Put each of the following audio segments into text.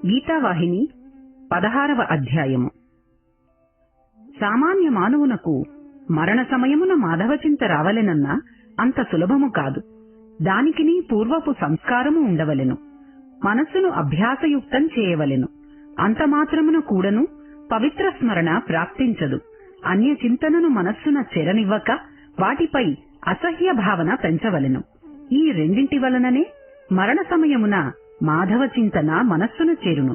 గీతావాహిని 16వ అధ్యాయము. సామాన్య మానవునకు మరణ సమయమున మాధవచింత రావలెనన్న అంత సులభము కాదు. దానికిని పూర్వపు సంస్కారము ఉండవలెను. మనస్సును అభ్యాసయుక్తం చేయవలెను. అంత మాత్రమున కూడను పవిత్ర స్మరణ ప్రాప్తించదు. అన్య చింతనను మనస్సున చెరనివ్వక వాటిపై అసహ్య భావన పెంచవలెను. ఈ రెండింటి వలననే మరణ సమయమున మాధవ చింతన మనస్సును చేరును.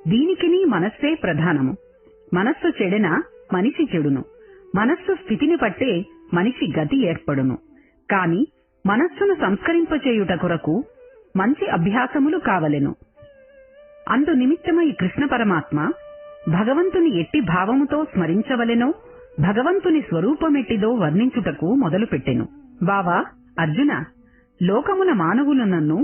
దీనికిని మనస్సే ప్రధానము. మనస్సు చెడెన మనిషి చెడును. మనస్సు స్థితిని పట్టే మనిషి గతి ఏర్పడును. కాని మనస్సును సంస్కరింపచేయుట కొరకు మంచి అభ్యాసములు కావలెను. అందు నిమిత్తమై కృష్ణ పరమాత్మ భగవంతుని ఎట్టి భావముతో స్మరించవలెనో భగవంతుని స్వరూపమెట్టిదో వర్ణించుటకు మొదలుపెట్టెను. బావా అర్జున, లోకమున మానవులు నన్ను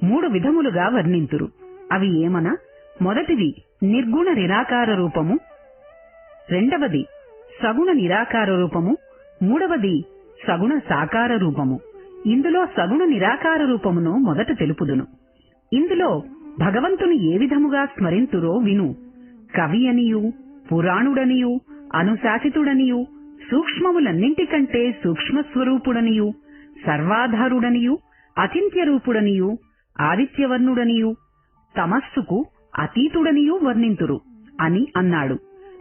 3 విధములుగా వర్ణింతురు. అవి ఏమన, మొదటిది నిర్గుణ నిరాకార రూపము, రెండవది సగుణ నిరాకార రూపము, మూడవది సగుణ సాకార రూపము. ఇందులో సగుణ నిరాకార రూపమును మొదట తెలుపుదును. ఇందులో భగవంతుని ఏ విధముగా స్మరింతురో విను. కవి అనియు, పురాణుడనియు, అనుశాసితుడనియు, సూక్ష్మములన్నింటికంటే సూక్ష్మస్వరూపుడనియు, సర్వాధారుడనియు, అచింత్యరూపుడనియు, ఆదిత్యవర్ణుడనియు, తమస్సుకు అతీతుడనియు వర్ణింతురు అని అన్నాడు.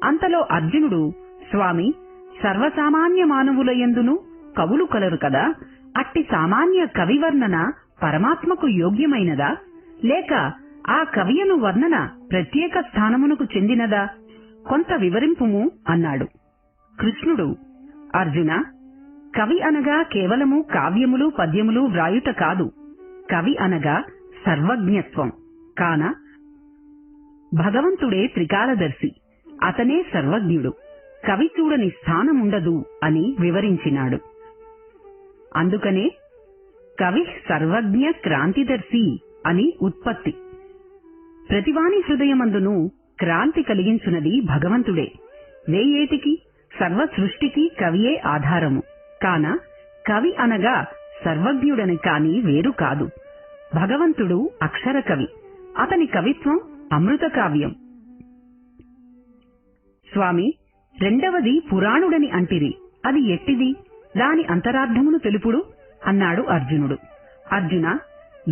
అంతలో అర్జునుడు, స్వామి, సర్వసామాన్య మానవులయందును కవులు కలరు కదా, అట్టి సామాన్య కవివర్ణన పరమాత్మకు యోగ్యమైనదా, లేక ఆ కవియను వర్ణన ప్రత్యేక స్థానమునకు చెందినదా? కొంత వివరింపుము అన్నాడు. కృష్ణుడు, అర్జున, కవి అనగా కేవలము కావ్యములు పద్యములు వ్రాయుట కాదు. కవి అనగా సర్వజ్ఞత్వం. కాన భగవంతుడే త్రికాలదర్శి. అతనే సర్వజ్ఞుడు. కవి చూడని స్థానముండదు అని వివరించినాడు. అందుకనే కవి సర్వజ్ఞ క్రాంతిదర్శి అని ఉత్పత్తి. ప్రతివాని హృదయమందును క్రాంతి కలిగించున్నది భగవంతుడే. వేయేటికి సర్వ సృష్టికి కవియే ఆధారము. కాన కవి అనగా సర్వజ్ఞుడని కాని వేరు కాదు. భగవంతుడు అక్షర కవి. అతని కవిత్వం అమృత కావ్యం. స్వామి, రెండవది పురాణుడని అంటిరి. అది ఎట్టిది? దాని అంతరార్థమును తెలుపుడు అన్నాడు అర్జునుడు. అర్జున,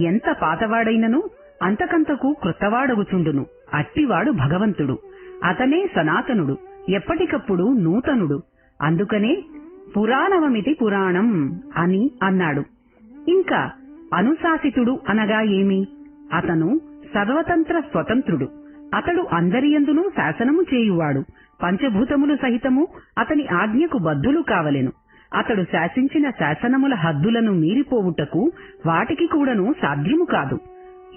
ఎంత పాతవాడైనను అంతకంతకు క్రొత్తవాడగుచుండును. అట్టివాడు భగవంతుడు. అతనే సనాతనుడు, ఎప్పటికప్పుడు నూతనుడు. అందుకనే పురాణవమితి పురాణం అని అన్నాడు. ఇంకా అనుశాసితుడు అనగా ఏమి? అతను సర్వతంత్ర స్వతంత్రుడు. అతడు అందరియందునూ శాసనము చేయువాడు. పంచభూతములు సహితము అతని ఆజ్ఞకు బద్ధులు కావలెను. అతడు శాసించిన శాసనముల హద్దులను మీరిపోవుటకు వాటికి కూడాను సాధ్యము కాదు.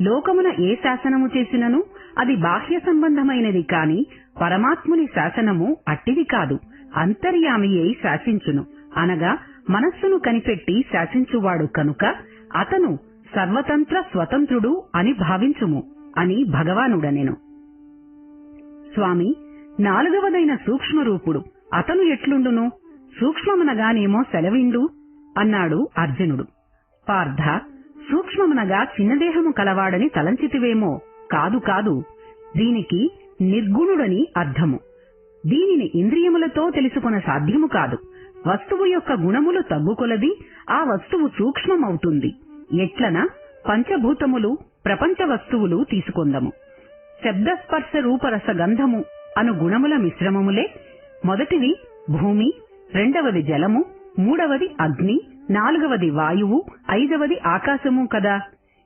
లోకమున ఏ శాసనము చేసినను అది బాహ్య సంబంధమైనది కాని పరమాత్ముని శాసనము అట్టిది కాదు. అంతర్యామి అయి శాసించును అనగా మనస్సును కనిపెట్టి శాసించువాడు కనుక అతను సర్వతంత్ర స్వతంత్రుడు అని భావించుము అని భగవానుడనెను. స్వామి, 4వదైన సూక్ష్మరూపుడు అతను ఎట్లుండును? సూక్ష్మమునగానేమో సెలవిండు అన్నాడు అర్జునుడు. పార్థ, సూక్ష్మమునగా చిన్నదేహము కలవాడని తలంచితివేమో. కాదు కాదు, దీనికి నిర్గుణుడని అర్థము. దీనిని ఇంద్రియములతో తెలుసుకొన సాధ్యము కాదు. వస్తువు యొక్క గుణములు తగ్గుకొలది ఆ వస్తువు సూక్ష్మమవుతుంది. ఎట్లన పంచభూతములు ప్రపంచ వస్తువులు తీసుకొందము. శబ్దస్పర్శ రూపరస గంధము అను గుణముల మిశ్రమములే. మొదటిది భూమి, రెండవది జలము, మూడవది అగ్ని, 4వది వాయువు, 5వది ఆకాశము కదా.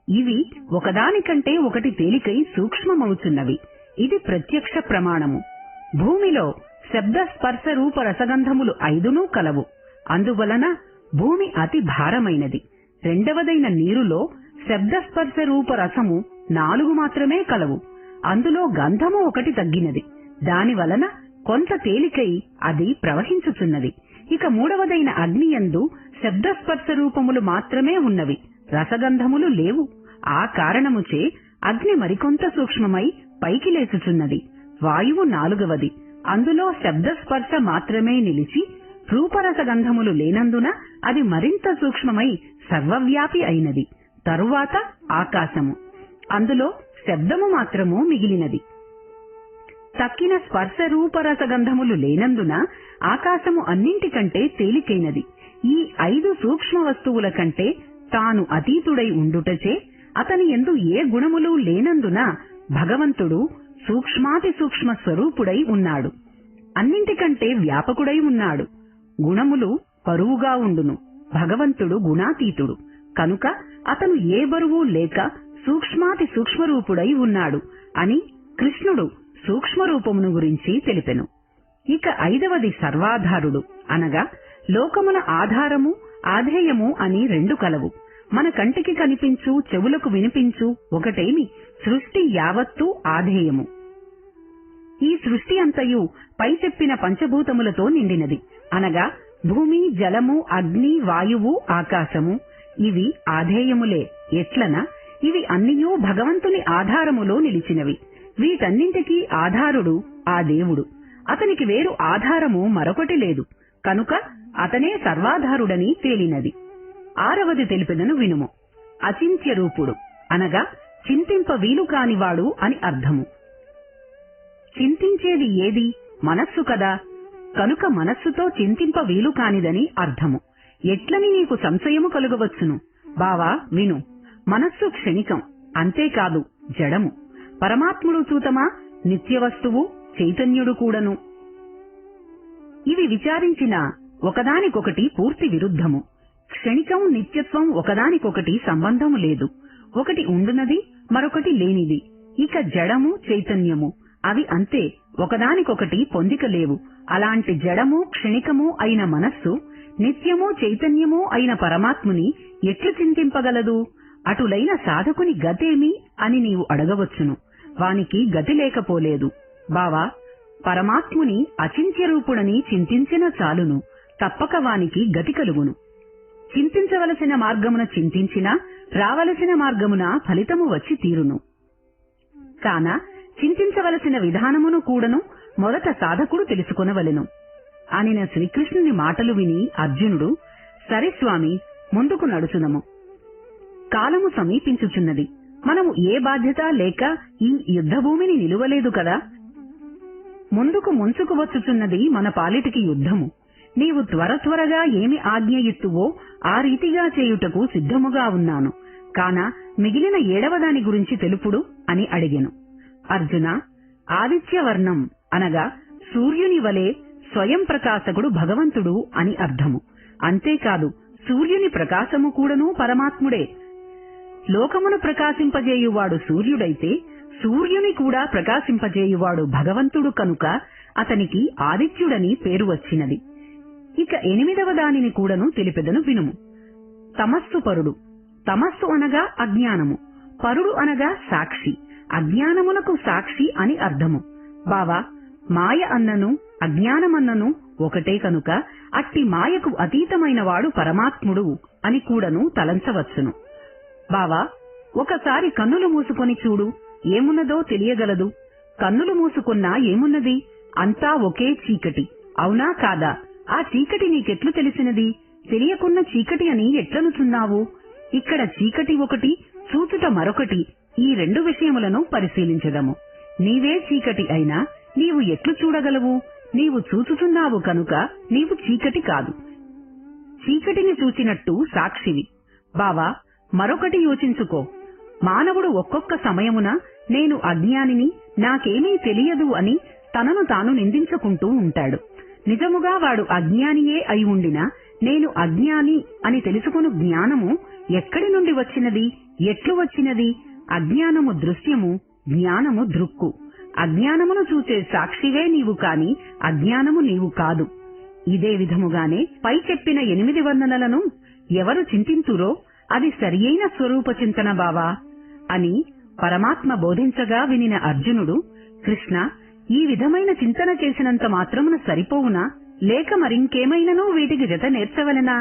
ఇవి ఒకదానికంటే ఒకటి తేలికై సూక్ష్మమవుతున్నవి. ఇది ప్రత్యక్ష ప్రమాణము. భూమిలో శబ్ద స్పర్శ రూప రసగంధములు 5 కలవు. అందువలన భూమి అతి భారమైనది. రెండవదైన నీరులో శబ్ద స్పర్శ రూప రసము 4 మాత్రమే కలవు. అందులో గంధము 1 తగ్గినది. దానివలన కొంత తేలికై అది ప్రవహించుచున్నది. ఇక మూడవదైన అగ్నియందు శబ్దస్పర్శ రూపములు మాత్రమే ఉన్నవి, రసగంధములు లేవు. ఆ కారణముచే అగ్ని మరికొంత సూక్ష్మమై పైకి లేచుచున్నది. వాయువు 4వది. అందులో శబ్దస్పర్శ మాత్రమే నిలిచి రూపరసగంధములు లేనందున అది మరింత సూక్ష్మమై సర్వవ్యాపి అయినది. తరువాత ఆకాశము, అందులో శబ్దము మాత్రము మిగిలినది. తక్కిన స్పర్శ రూపరసగంధములు లేనందున ఆకాశము అన్నింటికంటే తేలికైనది. ఈ 5 సూక్ష్మ వస్తువుల కంటే తాను అతీతుడై ఉండుటచే అతని యందు ఏ గుణములు లేనందున భగవంతుడు సూక్ష్మాతి సూక్ష్మ స్వరూపుడై ఉన్నాడు. అన్నింటికంటే వ్యాపకుడై ఉన్నాడు. గుణములు బరువుగా ఉండును. భగవంతుడు గుణాతీతుడు కనుక అతను ఏ బరువు లేక సూక్ష్మాతి సూక్ష్మరూపుడై ఉన్నాడు అని కృష్ణుడు సూక్ష్మరూపమును గురించి తెలిపెను. ఇక 5వది సర్వాధారుడు అనగా లోకమున ఆధారము, ఆధేయము అని 2 కలవు. మన కంటికి కనిపించు, చెవులకు వినిపించు ఒకటేమి, సృష్టి యావత్తూ ఆధేయము. ఈ సృష్టి అంతయు పై చెప్పిన పంచభూతములతో నిండినది. అనగా భూమి, జలము, అగ్ని, వాయువు, ఆకాశము ఇవి ఆధేయములే. ఎట్లన ఇవి అన్నియూ భగవంతుని ఆధారములో నిలిచినవి. వీటన్నింటికీ ఆధారుడు ఆ దేవుడు. అతనికి వేరు ఆధారము మరొకటి లేదు కనుక అతనే సర్వాధారుడని తేలినది. 6వది తెలిపెదను వినుము. అచింత్య రూపుడు అనగా చింతింప వీలు కానివాడు అని అర్థము. చింతించేది ఏది? మనస్సు కదా. కనుక మనస్సుతో చింతింప వీలు కానిదని అర్థము. ఎట్లని నీకు సంశయము కలుగవచ్చును. బావా విను. మనస్సు క్షణికం, అంతేకాదు జడము. పరమాత్ముడు చూతమా నిత్యవస్తువు, చైతన్యుడు కూడను. ఇవి విచారించిన ఒకదానికొకటి పూర్తి విరుద్ధము. క్షణికం, నిత్యత్వం ఒకదానికొకటి సంబంధము లేదు. ఒకటి ఉండునది, మరొకటి లేనిది. ఇక జడము, చైతన్యము అవి అంతే, ఒకదానికొకటి పొందికలేవు. అలాంటి జడము, క్షణికము అయిన మనస్సు నిత్యము, చైతన్యము అయిన పరమాత్ముని ఎట్లు చింతింపగలదు? అటులైన సాధకుని గతేమి అని నీవు అడగవచ్చును. వానికి గతి లేకపోలేదు. బావా, పరమాత్ముని అచింత్యరూపుడని చింతించిన చాలును, తప్పక వానికి గతి కలుగును. చింతించవలసిన మార్గమున చింతించినా రావలసిన మార్గమున ఫలితము వచ్చి తీరును. కాన చింతించవలసిన విధానమును కూడాను మొదట సాధకుడు తెలుసుకొనవలెను అనిన శ్రీకృష్ణుని మాటలు విని అర్జునుడు, సరే స్వామి, ముందుకు నడుచుదము. కాలము సమీపించుచున్నది. మనము ఏ బాధ్యత లేక ఈ యుద్ధభూమిని నిలువలేదు కదా. ముందుకు ముంచుకు వచ్చుచున్నది మన పాలిటికి యుద్ధము. నీవు త్వరగా ఏమి ఆజ్ఞ ఇత్తువో ఆ రీతిగా చేయుటకు సిద్ధముగా ఉన్నాను. కాన మిగిలిన 7వదాని గురించి తెలుపుడు అని అడిగెను. అర్జున, ఆదిత్యవర్ణం అనగా సూర్యుని వలె స్వయం ప్రకాశకుడు భగవంతుడు అని అర్థము. అంతేకాదు సూర్యుని ప్రకాశము కూడాను పరమాత్ముడే. లోకమును ప్రకాశింపజేయువాడు సూర్యుడైతే సూర్యుని కూడా ప్రకాశింపజేయువాడు భగవంతుడు కనుక అతనికి ఆదిత్యుడని పేరు వచ్చినది. ఇక 8వ దానిని కూడాను తెలిపెదను వినుము. తమస్సు పరుడు. తమస్సు అనగా అజ్ఞానము, పరుడు అనగా సాక్షి. అజ్ఞానమునకు సాక్షి అని అర్థము. బావా, మాయ అన్నను అజ్ఞానమన్నను ఒకటే కనుక అట్టి మాయకు అతీతమైన వాడు పరమాత్ముడు అని కూడాను తలంచవచ్చును. బావా, ఒకసారి కన్నులు మూసుకొని చూడు, ఏమున్నదో తెలియగలదు. కన్నులు మూసుకున్నా ఏమున్నది? అంతా ఒకే చీకటి. అవునా కాదా? ఆ చీకటి నీకెట్లు తెలిసినది? తెలియకున్న చీకటి అని ఎట్లనుచున్నావు? ఇక్కడ చీకటి ఒకటి, చూచుట మరొకటి. ఈ 2 విషయములను పరిశీలించదము. నీవే చీకటి అయినా నీవు ఎట్లు చూడగలవు? నీవు చూచుచున్నావు కనుక నీవు చీకటి కాదు. చీకటిని చూచినట్టు సాక్షివి. బావా, మరొకటి యోచించుకో. మానవుడు ఒక్కొక్క సమయమున నేను అజ్ఞానిని, నాకేమీ తెలియదు అని తనను తాను నిందించుకుంటూ ఉంటాడు. నిజముగా వాడు అజ్ఞానియే అయి ఉండినా నేను అజ్ఞాని అని తెలుసుకొను జ్ఞానము ఎక్కడి నుండి వచ్చినది? ఎట్లు వచ్చినది? అజ్ఞానము దృశ్యము, జ్ఞానము దృక్కు. అజ్ఞానమును చూచే సాక్షివే నీవు కాని అజ్ఞానము నీవు కాదు. ఇదే విధముగానే పై చెప్పిన 8 వర్ణనలను ఎవరు చింతింతురో అది సరియైన స్వరూప చింతన బావా అని పరమాత్మ బోధించగా వినిన అర్జునుడు, కృష్ణ, ఈ విధమైన చింతన చేసినంత మాత్రమున సరిపోవునా, లేక మరింకేమైనను వీటికి జత నేర్చవలెనా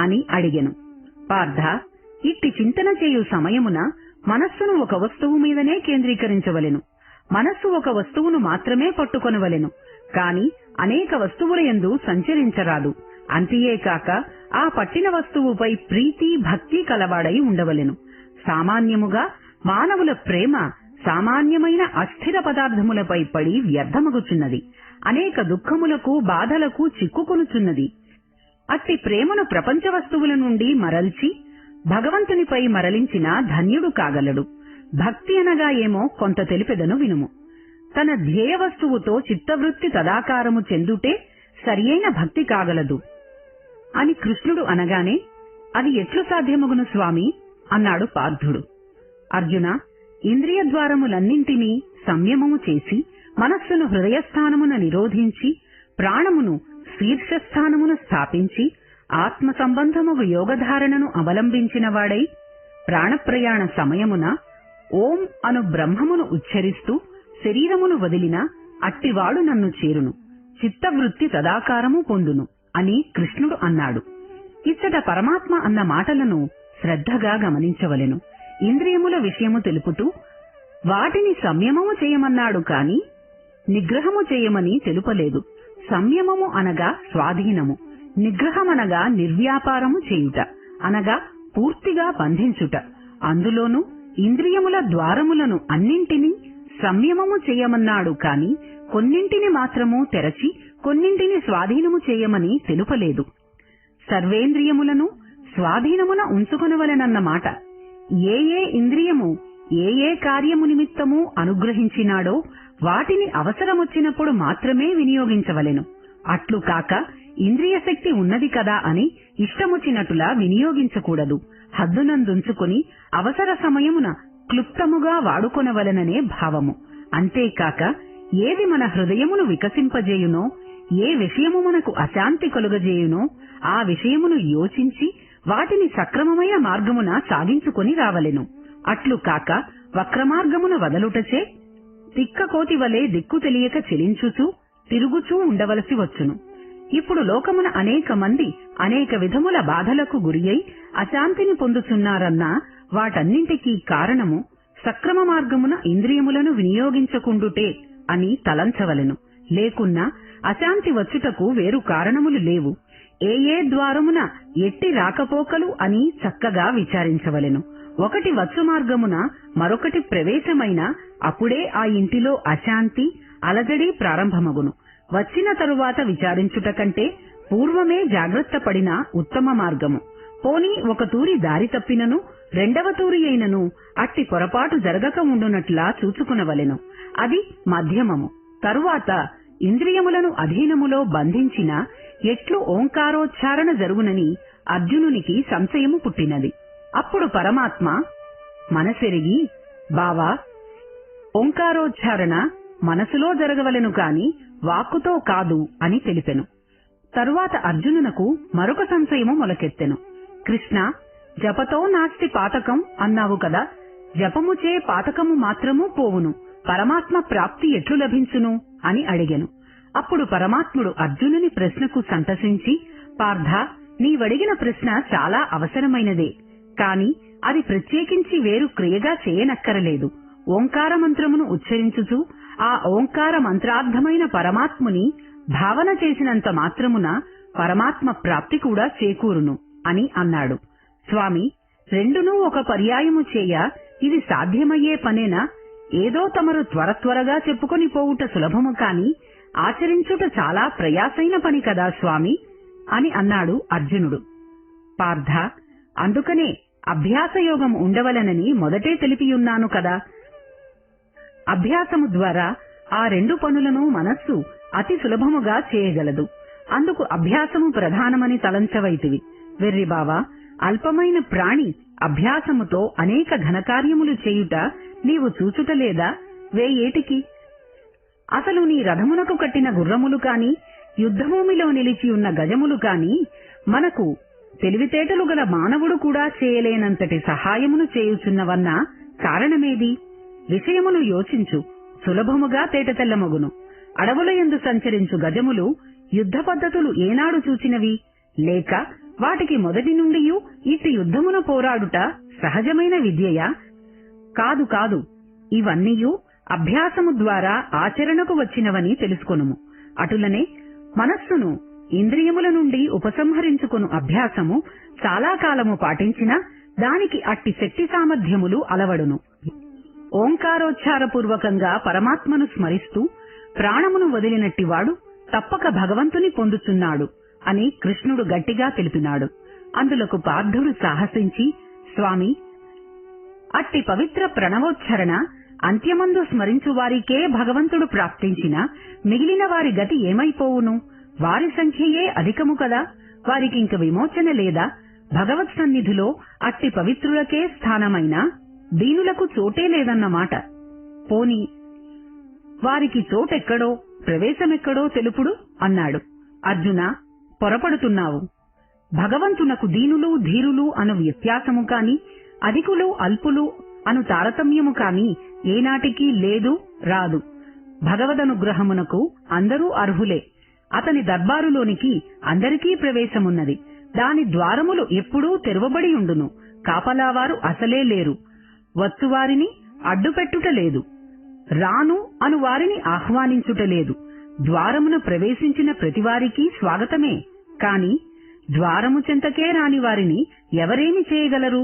అని అడిగెను. పార్థ, ఇట్టి చింతన చేయు సమయమున మనస్సును ఒక వస్తువు మీదనే కేంద్రీకరించవలెను. మనస్సు ఒక వస్తువును మాత్రమే పట్టుకొనవలెను, కాని అనేక వస్తువుల యందు సంచరించరాదు. అంతియేకాక ఆ పట్టిన వస్తువుపై ప్రీతి భక్తి కలవాడై ఉండవలెను. సామాన్యముగా మానవుల ప్రేమ సామాన్యమైన అస్థిర పదార్థములపై పడి వ్యర్థమగుచున్నది. అనేక దుఃఖములకు బాధలకు చిక్కుకొనుచున్నది. అట్టి ప్రేమను ప్రపంచ వస్తువుల నుండి మరల్చి భగవంతునిపై మరలించిన ధన్యుడు కాగలడు. భక్తి అనగా ఏమో కొంత తెలిపెదను వినుము. తన ధ్యేయ వస్తువుతో చిత్తవృత్తి తదాకారము చెందుటే సరియైన భక్తి కాగలదు అని కృష్ణుడు అనగానే, అది ఎట్లు సాధ్యమగును స్వామి అన్నాడు పార్థుడు. అర్జున, ఇంద్రియ ద్వారములన్నింటినీ సంయమము చేసి మనస్సును హృదయస్థానమున నిరోధించి ప్రాణమును శీర్షస్థానమున స్థాపించి ఆత్మ సంబంధముగు యోగధారణను అవలంబించిన వాడై ప్రాణప్రయాణ సమయమున ఓం అను బ్రహ్మమును ఉచ్చరిస్తూ శరీరమును వదిలిన అట్టివాడు నన్ను చేరును, చిత్తవృత్తి తదాకారము పొందును అని కృష్ణుడు అన్నాడు. ఇచ్చట పరమాత్మ అన్న మాటలను శ్రద్ధగా గమనించవలెను. ఇంద్రియముల విషయము తెలుపుతూ వాటిని సంయమము చేయమన్నాడు కాని నిగ్రహము చేయమని తెలుపలేదు. సంయమము అనగా స్వాధీనము, నిగ్రహమనగా నిర్వ్యాపారము చేయుట అనగా పూర్తిగా బంధించుట. అందులోనూ ఇంద్రియముల ద్వారములను అన్నింటినీ సంయమము చేయమన్నాడు కాని కొన్నింటిని మాత్రము తెరచి కొన్నింటిని స్వాధీనము చేయమని తెలుపలేదు. సర్వేంద్రియములను స్వాధీనమున ఉంచుకొనవలెనన్నమాట. ఏ ఏ ఇంద్రియము ఏ ఏ కార్యము నిమిత్తము అనుగ్రహించినాడో వాటిని అవసరమొచ్చినప్పుడు మాత్రమే వినియోగించవలెను. అట్లు కాక ఇంద్రియ శక్తి ఉన్నది కదా అని ఇష్టమొచ్చినట్టులా వినియోగించకూడదు. హద్దునందుంచుకుని అవసర సమయమున క్లుప్తముగా వాడుకొనవలెననే భావము. అంతేకాక ఏది మన హృదయమును వికసింపజేయునో, ఏ విషయము మనకు అశాంతి కలుగజేయునో ఆ విషయమును యోచించి వాటిని సక్రమమైన మార్గమున సాగించుకొని రావలెను. అట్లు కాక వక్రమార్గమున వదలుటచే తిక్కకోతి వలె దిక్కు తెలియక చెలించుచూ తిరుగుచూ ఉండవలసి వచ్చును. ఇప్పుడు లోకమున అనేక మంది అనేక విధముల బాధలకు గురియై అశాంతిని పొందుచున్నారన్నా వాటన్నింటికీ కారణము సక్రమ మార్గమున ఇంద్రియములను వినియోగించకుండుటే అని తలంచవలెను. లేకున్నా అశాంతి వచ్చుటకు వేరు కారణములు లేవు. ఏ ఏ ద్వారమున ఎట్టి రాకపోకలు అని చక్కగా విచారించవలెను. ఒకటి వచ్చు మార్గమున మరొకటి ప్రవేశమైన అప్పుడే ఆ ఇంటిలో అశాంతి అలజడి ప్రారంభమగును. వచ్చిన తరువాత విచారించుట కంటే పూర్వమే జాగ్రత్త పడిన ఉత్తమ మార్గము. పోనీ ఒక తూరి దారి తప్పినను రెండవ తూరి అయినను అట్టి పొరపాటు జరగక ఉండునట్లా చూచుకునవలెను. అది మధ్యమము. తరువాత ఇంద్రియములను అధీనములో బంధించిన ఎట్లు ఓంకారోచ్చారణ జరుగునని అర్జునునికి సంశయము పుట్టినది. అప్పుడు పరమాత్మ మనసెరిగి, బావా, ఓంకారోచ్చారణ మనసులో జరగవలెను కాని వాక్కుతో కాదు అని తెలిపెను. తరువాత అర్జునునకు మరొక సంశయము మొలకెత్తెను. కృష్ణ, జపతో నాస్తి పాతకం అన్నావు కదా, జపముచే పాతకము మాత్రము పోవును, పరమాత్మ ప్రాప్తి ఎట్లు లభించును అని అడిగెను. అప్పుడు పరమాత్ముడు అర్జునుని ప్రశ్నకు సంతసించి, పార్థ, నీవడిగిన ప్రశ్న చాలా అవసరమైనదే, కాని అది ప్రత్యేకించి వేరు క్రియగా చేయనక్కరలేదు. ఓంకార మంత్రమును ఉచ్చరించుచు ఆ ఓంకార మంత్రార్థమైన పరమాత్ముని భావన చేసినంత మాత్రమున పరమాత్మ ప్రాప్తి కూడా చేకూరును అని అన్నాడు. స్వామి, రెండునూ ఒక పర్యాయము చేయ ఇది సాధ్యమయ్యే పనేనా? ఏదో తమరు త్వరగా చెప్పుకొని పోవుట సులభము కాని ఆచరించుట చాలా ప్రయాసైన పని కదా స్వామి అని అన్నాడు అర్జునుడు. పార్థ, అందుకనే అభ్యాసయోగం ఉండవలనని మొదటే తెలిపియున్నాను కదా. అభ్యాసము ద్వారా ఆ రెండు పనులను మనస్సు అతి సులభముగా చేయగలదు. అందుకు అభ్యాసము ప్రధానమని తలంచవైతివి. వెర్రిబావా, అల్పమైన ప్రాణి అభ్యాసముతో అనేక ఘనకార్యములు చేయుట నీవు చూచుటలేదా? వేయేటికి అసలు నీ రథమునకు కట్టిన గుర్రములు కాని, యుద్ధభూమిలో నిలిచియున్న గజములు కాని, మనకు తెలివితేటలు గల మానవుడు కూడా చేయలేనంతటి సహాయమును చేయుచున్నవన్నా కారణమేది? విషయమును యోచించు, సులభముగా తేటతెల్లమగును. అడవుల యందు సంచరించు గజములు యుద్ధ పద్ధతులు ఏనాడు చూచినవి? లేక వాటికి మొదటి నుండియూ ఇట్టి యుద్ధమున పోరాడుట సహజమైన విద్యయా? కాదు కాదు, ఇవన్నీయూ అభ్యాసము ద్వారా ఆచరణకు వచ్చినవని తెలుసుకొనుము. అటులనే మనస్సును ఇంద్రియముల నుండి ఉపసంహరించుకొను అభ్యాసము చాలా కాలము పాటించినా దానికి అట్టి శక్తి సామర్థ్యములు అలవడును. ఓంకారోచ్చారపూర్వకంగా పరమాత్మను స్మరిస్తూ ప్రాణమును వదిలినట్టివాడు తప్పక భగవంతుని పొందుతున్నాడు అని కృష్ణుడు గట్టిగా తెలిపినాడు. అందులకు పార్థుడు సాహసించి, స్వామి, అట్టి పవిత్ర ప్రణవోచ్చరణ అంత్యమందు స్మరించు వారికే భగవంతుడు ప్రాప్తించిన మిగిలిన వారి గతి ఏమైపోవును? వారి సంఖ్యయే అధికము కదా, వారికింక విమోచన లేదా? భగవత్ సన్నిధిలో అట్టి పవిత్రులకే స్థానమైనా దీనులకు చోటే లేదన్నమాట. పోని వారికి చోటెక్కడో ప్రవేశమెక్కడో తెలుపుడు అన్నాడు. అర్జున, పొరపడుతున్నావు. భగవంతునకు దీనులు ధీరులు అను వ్యత్యాసము కాని, అధికులు అల్పులు అను తారతమ్యము కాని ఏనాటికి లేదు, రాదు. భగవదనుగ్రహమునకు అందరూ అర్హులే. అతని దర్బారులోనికి అందరికీ ప్రవేశమున్నది. దాని ద్వారములు ఎప్పుడూ తెరవబడి ఉండును. కాపలావారు అసలే లేరు. వచ్చువారిని అడ్డుపెట్టుట లేదు. రాను అను వారిని ఆహ్వానించుట లేదు. ద్వారమున ప్రవేశించిన ప్రతివారికి స్వాగతమే. కాని ద్వారము చెంతకే రాని వారిని ఎవరేమి చేయగలరు?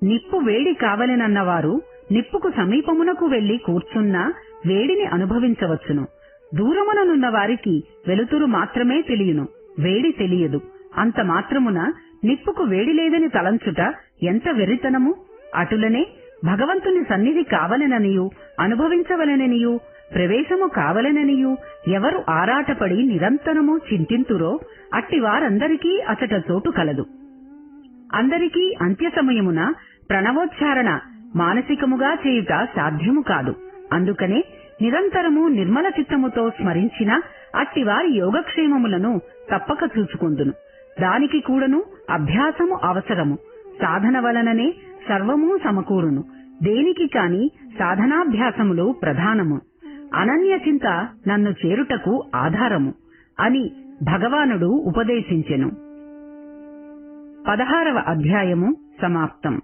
నిప్పు వేడి కావలెనన్నవారు నిప్పుకు సమీపమునకు వెళ్లి కూర్చున్నా వేడిని అనుభవించవచ్చును. దూరముననున్న వారికి వెలుతురు మాత్రమే తెలియను, వేడి తెలియదు. అంత మాత్రమున నిప్పుకు వేడి లేదని తలంచుట ఎంత వెర్రితనము! అటులనే భగవంతుని సన్నిధి కావలెననియు, అనుభవించవలెననియు, ప్రవేశము కావలెననియు ఎవరు ఆరాటపడి నిరంతరము చింతింతురో అట్టివారందరికీ అచట చోటు కలదు. అందరికీ అంత్య సమయమున ప్రణవోచ్చారణ మానసికముగా చేయుట సాధ్యము కాదు. అందుకనే నిరంతరము నిర్మల చిత్తముతో స్మరించిన అట్టివారి యోగక్షేమములను తప్పక చూచుకొందును. దానికి కూడాను అభ్యాసము అవసరము. సాధన వలననే సర్వమూ సమకూరును. దేనికి కాని సాధనాభ్యాసములు ప్రధానము. అనన్య చింత నన్ను చేరుటకు ఆధారము అని భగవానుడు ఉపదేశించెను. 16వ అధ్యాయము సమాప్తం.